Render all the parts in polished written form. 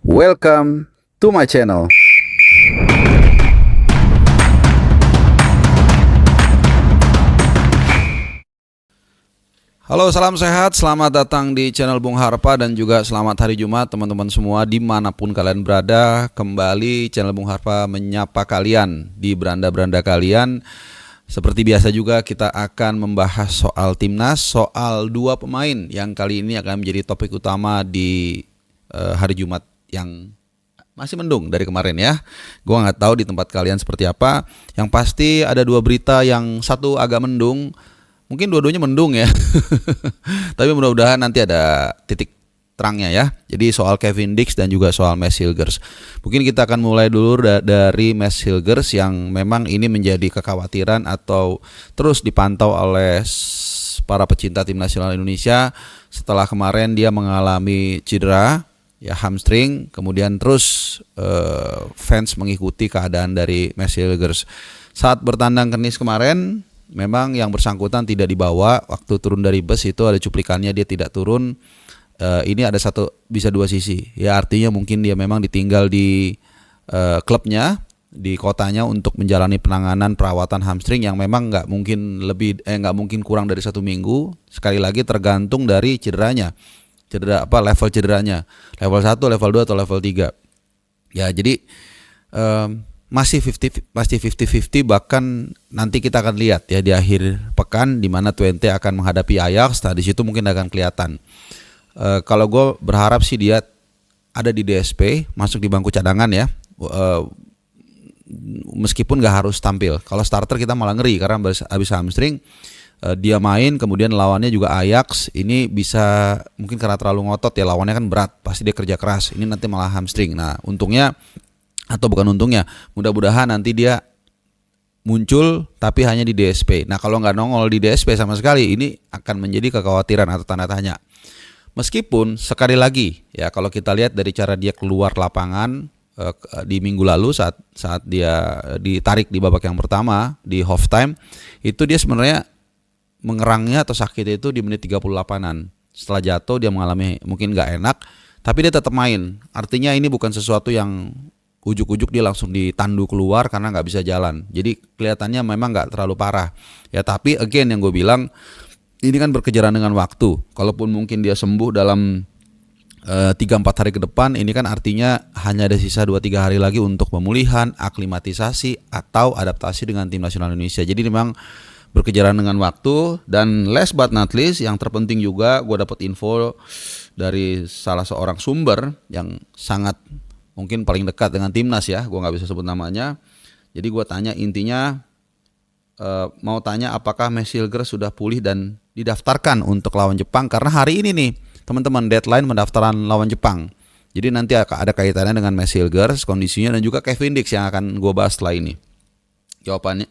Welcome to my channel. Halo, salam sehat, selamat datang di channel Bung Harpa dan juga selamat hari Jumat teman-teman semua dimanapun kalian berada. Kembali channel Bung Harpa menyapa kalian di beranda-beranda kalian. Seperti biasa juga kita akan membahas soal timnas, soal dua pemain yang kali ini akan menjadi topik utama di hari Jumat yang masih mendung dari kemarin ya. Gua nggak tahu di tempat kalian seperti apa. Yang pasti ada dua berita, yang satu agak mendung. Mungkin dua-duanya mendung ya. Tapi mudah-mudahan nanti ada titik terangnya ya. Jadi soal Kevin Dix dan juga soal Mads Hilgers. Mungkin kita akan mulai dulu dari Mads Hilgers yang memang ini menjadi kekhawatiran atau terus dipantau oleh para pecinta tim nasional Indonesia setelah kemarin dia mengalami cedera ya, hamstring, kemudian terus fans mengikuti keadaan dari Mads Hilgers. Saat bertandang ke Nice kemarin, memang yang bersangkutan tidak dibawa. Waktu turun dari bus itu ada cuplikannya dia tidak turun. Ini ada bisa dua sisi. Ya artinya mungkin dia memang ditinggal di klubnya, di kotanya untuk menjalani penanganan perawatan hamstring yang memang nggak mungkin kurang dari 1 minggu. Sekali lagi tergantung dari cederanya. Level cederanya. Level 1, level 2 atau level 3. Ya, jadi masih 50-50, bahkan nanti kita akan lihat ya di akhir pekan di mana Twente akan menghadapi Ajax. Nah, di situ mungkin akan kelihatan. Kalau gue berharap sih dia ada di DSP, masuk di bangku cadangan ya. Meskipun gak harus tampil. Kalau starter kita malah ngeri karena habis hamstring dia main, kemudian lawannya juga Ajax. Ini bisa mungkin karena terlalu ngotot ya, lawannya kan berat, pasti dia kerja keras. Ini nanti malah hamstring. Nah, mudah-mudahan nanti dia muncul tapi hanya di DSP. Nah, kalau nggak nongol di DSP sama sekali, ini akan menjadi kekhawatiran atau tanda tanya. Meskipun sekali lagi ya, kalau kita lihat dari cara dia keluar lapangan di minggu lalu saat dia ditarik di babak yang pertama di halftime, itu dia sebenarnya mengerangnya atau sakitnya itu di menit 38-an. Setelah jatuh dia mengalami mungkin nggak enak, tapi dia tetap main. Artinya ini bukan sesuatu yang ujuk-ujuk dia langsung ditandu keluar karena nggak bisa jalan. Jadi kelihatannya memang nggak terlalu parah. Ya tapi again yang gue bilang, ini kan berkejaran dengan waktu. Kalaupun mungkin dia sembuh dalam 3-4 hari ke depan, ini kan artinya hanya ada sisa 2-3 hari lagi untuk pemulihan, aklimatisasi atau adaptasi dengan tim nasional Indonesia. Jadi memang berkejaran dengan waktu. Dan last but not least, yang terpenting juga gue dapat info dari salah seorang sumber yang sangat mungkin paling dekat dengan timnas ya, gue nggak bisa sebut namanya. Jadi gue tanya, intinya mau tanya apakah Mads Hilgers sudah pulih dan didaftarkan untuk lawan Jepang, karena hari ini nih teman-teman deadline pendaftaran lawan Jepang. Jadi nanti ada kaitannya dengan Mads Hilgers kondisinya dan juga Kevin Dix yang akan gue bahas setelah ini. Jawabannya,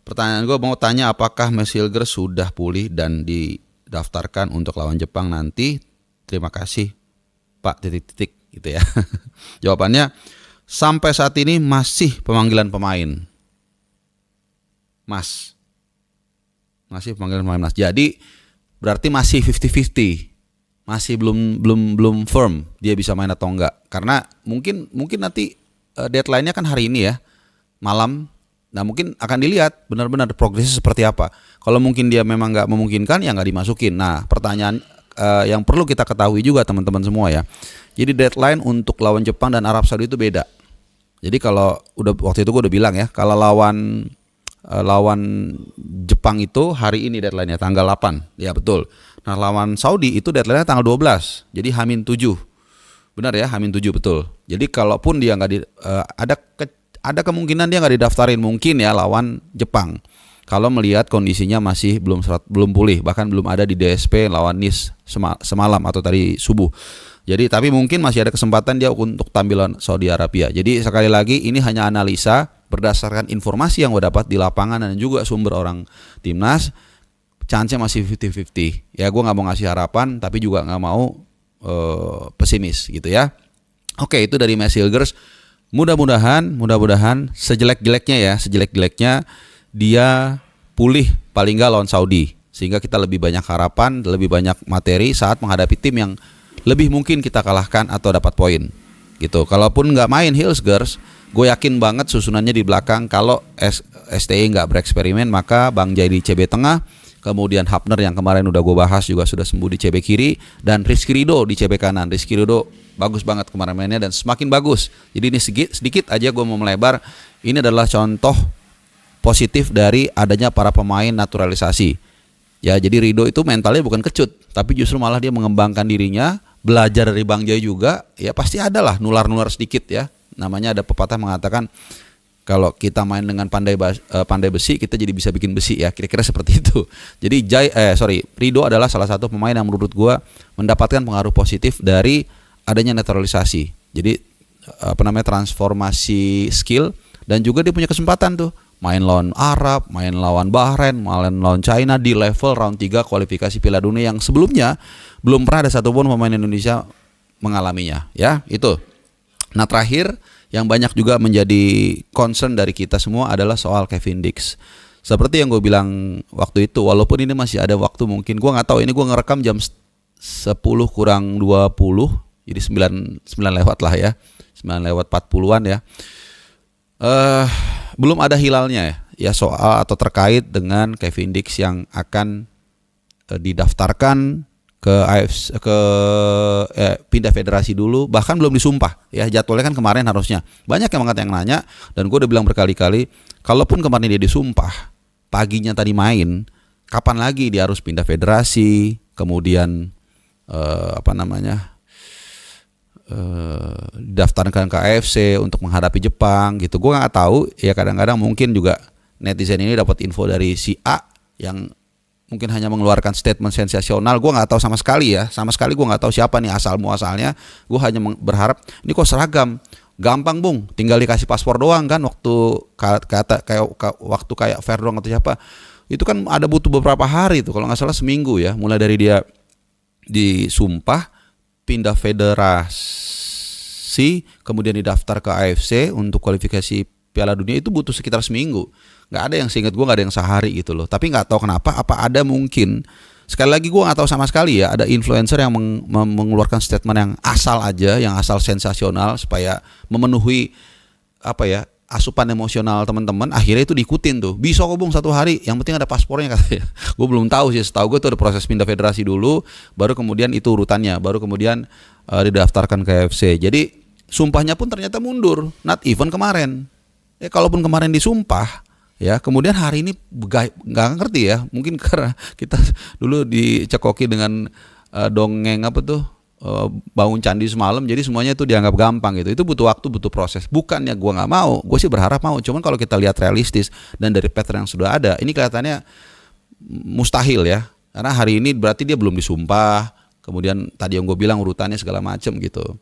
pertanyaan gue mau tanya apakah Mads Hilgers sudah pulih dan didaftarkan untuk lawan Jepang nanti. Terima kasih Pak titik-titik gitu ya. Jawabannya, sampai saat ini masih pemanggilan pemain. Masih pemanggilan pemain Mas. Jadi berarti masih 50-50. Masih belum firm dia bisa main atau enggak. Karena mungkin nanti deadline-nya kan hari ini ya, malam. Nah, mungkin akan dilihat benar-benar progresnya seperti apa. Kalau mungkin dia memang nggak memungkinkan, ya nggak dimasukin. Nah, pertanyaan yang perlu kita ketahui juga teman-teman semua ya. Jadi deadline untuk lawan Jepang dan Arab Saudi itu beda. Jadi kalau waktu itu gue udah bilang ya, kalau lawan Jepang itu hari ini deadline-nya tanggal 8. Ya betul. Nah, lawan Saudi itu deadline-nya tanggal 12. Jadi H-7. Benar ya, H-7 betul. Jadi kalaupun dia nggak ada kemungkinan dia nggak didaftarin mungkin ya lawan Jepang. Kalau melihat kondisinya masih belum pulih, bahkan belum ada di DSP lawan Nice semalam atau tadi subuh. Jadi tapi mungkin masih ada kesempatan dia untuk tampilan Saudi Arabia. Jadi sekali lagi ini hanya analisa berdasarkan informasi yang gue dapat di lapangan dan juga sumber orang timnas. Chance-nya masih 50-50. Ya gue nggak mau ngasih harapan tapi juga nggak mau pesimis gitu ya. Oke, itu dari Mads Hilgers. Mudah-mudahan sejelek-jeleknya dia pulih paling nggak lawan Saudi, sehingga kita lebih banyak harapan, lebih banyak materi saat menghadapi tim yang lebih mungkin kita kalahkan atau dapat poin. gitu. Kalaupun nggak main Hilsgers, gue yakin banget susunannya di belakang. Kalau STI nggak bereksperimen, maka Bang Jai di CB tengah, kemudian Hapner yang kemarin udah gue bahas juga sudah sembuh di CB kiri, dan Rizky Ridho di CB kanan. Rizky Ridho bagus banget kemarin mainnya dan semakin bagus. Jadi ini sedikit aja gue mau melebar. Ini adalah contoh positif dari adanya para pemain naturalisasi. Ya, jadi Ridho itu mentalnya bukan kecut, tapi justru malah dia mengembangkan dirinya, belajar dari Bang Jai juga. Ya pasti ada lah nular-nular sedikit ya. Namanya ada pepatah mengatakan kalau kita main dengan pandai besi, kita jadi bisa bikin besi ya, kira-kira seperti itu. Jadi Ridho adalah salah satu pemain yang menurut gua mendapatkan pengaruh positif dari adanya naturalisasi. Jadi transformasi skill, dan juga dia punya kesempatan tuh main lawan Arab, main lawan Bahrain, main lawan China di level round 3 kualifikasi Piala Dunia yang sebelumnya belum pernah ada satupun pemain Indonesia mengalaminya ya, itu. Nah, terakhir yang banyak juga menjadi concern dari kita semua adalah soal Kevin Dix. Seperti yang gue bilang waktu itu, walaupun ini masih ada waktu, mungkin gue nggak tahu, ini gue ngerekam jam 10 kurang 20, jadi 9 lewat lah ya, 9 lewat 40-an ya. Belum ada hilalnya ya soal atau terkait dengan Kevin Dix yang akan didaftarkan ke AFC, pindah federasi dulu, bahkan belum disumpah ya, jadwalnya kan kemarin harusnya. Banyak yang nanya, dan gue udah bilang berkali-kali, kalaupun kemarin dia disumpah, paginya tadi main, kapan lagi dia harus pindah federasi, kemudian daftarkan ke AFC untuk menghadapi Jepang gitu. Gue nggak tahu ya, kadang-kadang mungkin juga netizen ini dapat info dari si A yang mungkin hanya mengeluarkan statement sensasional. Gue nggak tahu sama sekali gue nggak tahu siapa nih asal muasalnya. Gue hanya berharap ini kok seragam, gampang Bung, tinggal dikasih paspor doang kan. Waktu kayak Verdong atau siapa itu kan ada butuh beberapa hari tuh, kalau nggak salah seminggu ya, mulai dari dia disumpah, pindah federasi, kemudian didaftar ke AFC untuk kualifikasi Piala Dunia, itu butuh sekitar seminggu. Nggak ada yang seingat gue, nggak ada yang sehari gitu loh. Tapi nggak tahu kenapa, apa ada mungkin, sekali lagi gue nggak tahu sama sekali ya, ada influencer yang mengeluarkan statement yang asal aja, yang asal sensasional supaya memenuhi asupan emosional teman-teman. Akhirnya itu diikutin tuh, bisa kok Bung 1 hari, yang penting ada paspornya katanya. Gue belum tahu sih, setahu gue tuh ada proses pindah federasi dulu, baru kemudian itu urutannya, baru kemudian didaftarkan ke AFC. Jadi sumpahnya pun ternyata mundur, not even kemarin. Kalaupun kemarin disumpah ya, kemudian hari ini nggak ngerti ya, mungkin karena kita dulu dicekoki dengan dongeng bangun candi semalam, jadi semuanya itu dianggap gampang gitu. Itu butuh waktu, butuh proses. Bukannya gue nggak mau, gue sih berharap mau. Cuman kalau kita lihat realistis dan dari pattern yang sudah ada, ini kelihatannya mustahil ya. Karena hari ini berarti dia belum disumpah. Kemudian tadi yang gue bilang urutannya segala macam gitu.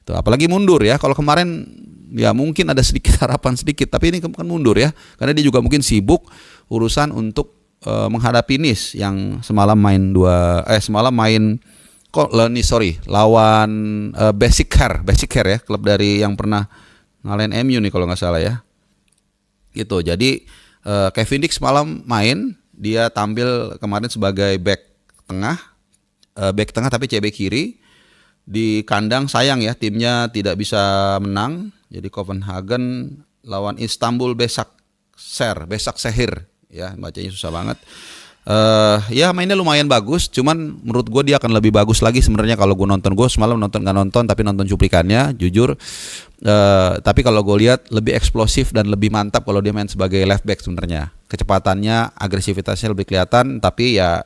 Tuh, apalagi mundur ya. Kalau kemarin ya mungkin ada sedikit harapan sedikit, tapi ini kan mundur ya. Karena dia juga mungkin sibuk urusan untuk menghadapi Nice yang semalam main lawan Besiktas ya, klub dari yang pernah ngalahin MU nih kalau nggak salah ya. Gitu. Jadi Kevin Dix malam main, dia tampil kemarin sebagai back tengah tapi CB kiri. Di kandang sayang ya, timnya tidak bisa menang. Jadi Copenhagen lawan Istanbul Beşiktaşehir ya, bacanya susah banget. Ya mainnya lumayan bagus, cuman menurut gue dia akan lebih bagus lagi sebenarnya kalau gue nonton. Gue semalam nggak nonton tapi nonton cuplikannya, jujur. Tapi kalau gue lihat lebih eksplosif dan lebih mantap kalau dia main sebagai left back sebenarnya. Kecepatannya, agresivitasnya lebih kelihatan, tapi ya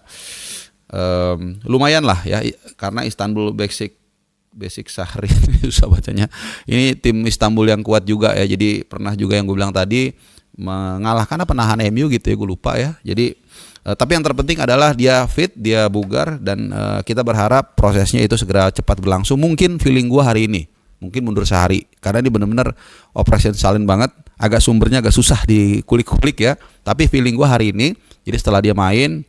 lumayan lah ya, karena Istanbul Beşiktaşehir susah bacanya. Ini tim Istanbul yang kuat juga ya. Jadi pernah juga yang gue bilang tadi mengalahkan penahan MU gitu ya, gue lupa ya. Jadi tapi yang terpenting adalah dia fit, dia bugar, dan kita berharap prosesnya itu segera cepat berlangsung. Mungkin feeling gue hari ini, mungkin mundur sehari, karena ini benar-benar operation salin banget. Sumbernya agak susah dikulik-kulik ya. Tapi feeling gue hari ini, jadi setelah dia main,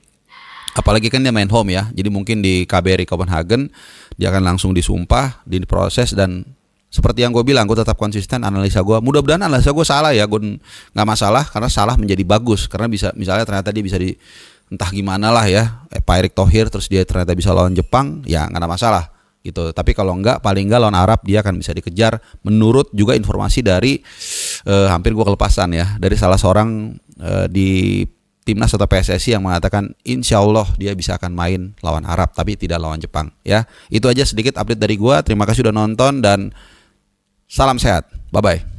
apalagi kan dia main home ya, jadi mungkin di KBRI Copenhagen dia akan langsung disumpah, diproses, dan seperti yang gue bilang, gue tetap konsisten analisa gue. Mudah-mudahan analisa gue salah ya, gue nggak masalah, karena salah menjadi bagus, karena bisa, misalnya ternyata dia bisa entah gimana lah ya, Pak Erick Thohir terus dia ternyata bisa lawan Jepang, ya nggak ada masalah gitu. Tapi kalau enggak, paling enggak lawan Arab dia akan bisa dikejar. Menurut juga informasi dari hampir gue kelepasan ya, dari salah seorang di timnas atau PSSI yang mengatakan insya Allah dia bisa akan main lawan Arab tapi tidak lawan Jepang ya. Itu aja sedikit update dari gue. Terima kasih sudah nonton dan salam sehat. Bye bye.